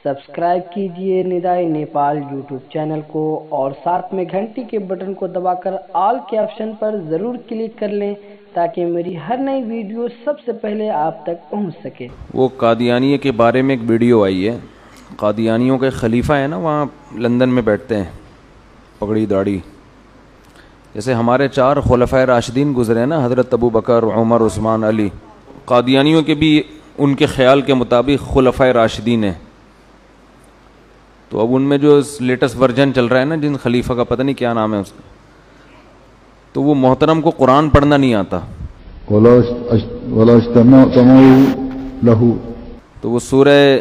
Subscribe कीजिए निदाई Nepal YouTube channel को और साथ में घंटी के बटन को दबाकर ऑल के ऑप्शन पर ज़रूर क्लिक कर लें ताकि मेरी हर नई वीडियो सबसे पहले आप तक पहुंच सके। वो कादियानी के बारे में एक वीडियो आई है। कादियानियों के खलीफा है ना, वहाँ लंदन में बैठते हैं, पगड़ी दाढ़ी। जैसे हमारे 4 खुलफाए राशिदीन गुजरे ना, हज़रत अबू बकर, उमर, उस्मान, अली। कादियानियों के भी उनके ख्याल के मुताबिक खुलफाए राशिदीन हैं। तो अब उनमें जो लेटेस्ट वर्जन चल रहा है ना, जिन खलीफा का पता नहीं क्या नाम है उसका, तो वो मोहतरम को कुरान पढ़ना नहीं आता। तो वो सूरह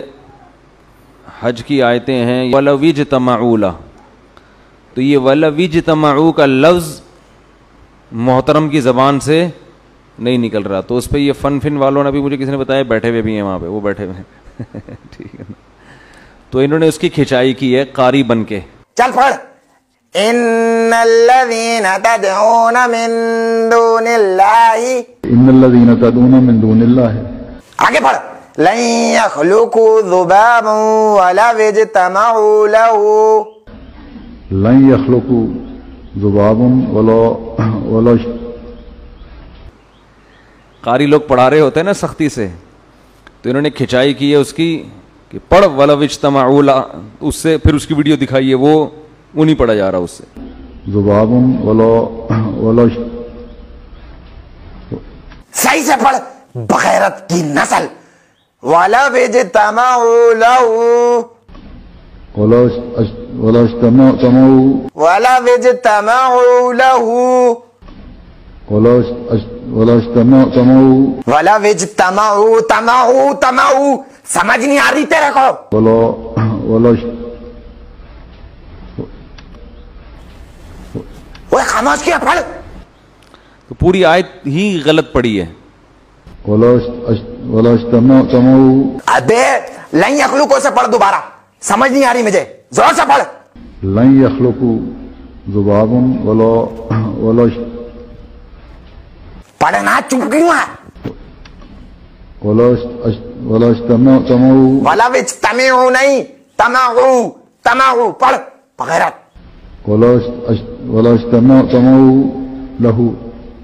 हज की आयतें हैं, वलविज तमाऊला। तो ये वलविज तमाऊ का लफ्ज़ मोहतरम की ज़बान से नहीं निकल रहा। तो उस पर ये फन वालों ने भी, मुझे किसी ने बताया, बैठे हुए भी हैं वहाँ पे, वो बैठे हुए हैं ठीक है ना। तो इन्होंने उसकी खिंचाई की है कारी बन के। चल पढ़, इन्नल्लज़ीना तदऊना मिन दूनिल्लाहि, इन्नल्लज़ीना तदऊना मिन दूनिल्लाहि। आगे पढ़, लन यख्लुकू ज़ुबाबन वला यज्तमऊ लहू, लन यख्लुकू ज़ुबाबन वला। कारी लोग पढ़ा रहे होते हैं ना सख्ती से, तो इन्होंने खिंचाई की है उसकी कि पढ़ वलविज तमाऊला, उससे फिर उसकी वीडियो दिखाई है, वो नहीं पढ़ा जा रहा उससे। ज़ुबाबन वला। सही से पढ़, बगैरत की नस्ल। वला यज्तमऊ लहू, वला यज्तमऊ लहू, वला यज्तमऊ तमाऊ। समझ नहीं आ रही तेरे को? वो खामोश किया, पढ़। तो पूरी आयत ही गलत पड़ी है। अबे लन यख्लुकू से पढ़ दोबारा, समझ नहीं आ रही मुझे, जोर से पढ़। लन यख्लुकू ज़ुबाबन वला। पढ़ना चुप क्यों है? वला यज्तमऊ नहीं, तमाऊ पढ़, बगैरत। वला यज्तमऊ लहू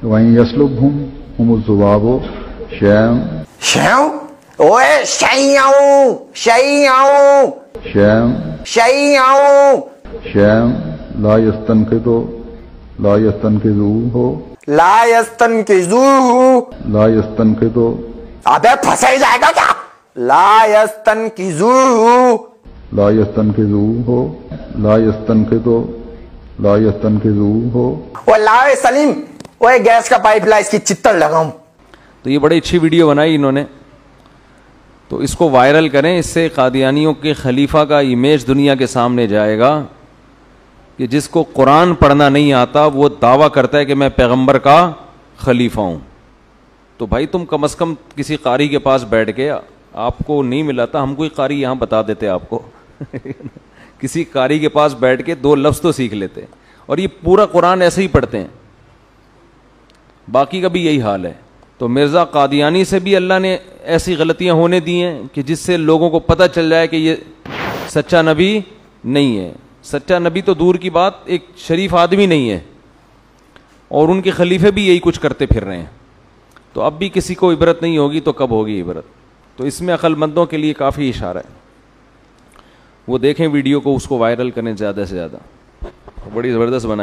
वइन यसलुबहुम हुमुज़्ज़ुबाबु शैअन। ओए शैअन ला यस्तनकिज़ूहु। अबे फंसे जाएगा क्या? ला यस्तनकिज़ूहु। वो लाए सलीम, ओए गैस का पाइप ला, इसकी चित्तड़ लगाऊं। तो ये बड़ी अच्छी वीडियो बनाई इन्होंने, तो इसको वायरल करें। इससे कादियानियों के खलीफा का इमेज दुनिया के सामने जाएगा कि जिसको कुरान पढ़ना नहीं आता वो दावा करता है कि मैं पैगंबर का खलीफा हूँ। तो भाई तुम कम से कम किसी कारी के पास बैठ के, आपको नहीं मिला था, हम कोई कारी यहाँ बता देते आपको किसी कारी के पास बैठ के 2 लफ्ज़ तो सीख लेते। और ये पूरा कुरान ऐसे ही पढ़ते हैं, बाकी का भी यही हाल है। तो मिर्ज़ा कादियानी से भी अल्लाह ने ऐसी गलतियां होने दी हैं कि जिससे लोगों को पता चल जाए कि ये सच्चा नबी नहीं है। सच्चा नबी तो दूर की बात, एक शरीफ आदमी नहीं है, और उनके खलीफे भी यही कुछ करते फिर रहे हैं। तो अब भी किसी को इबरत नहीं होगी तो कब होगी इबरत? तो इसमें अक्लमंदों के लिए काफ़ी इशारा है। वो देखें वीडियो को, उसको वायरल करें ज़्यादा से ज़्यादा, बड़ी ज़बरदस्त बनाई।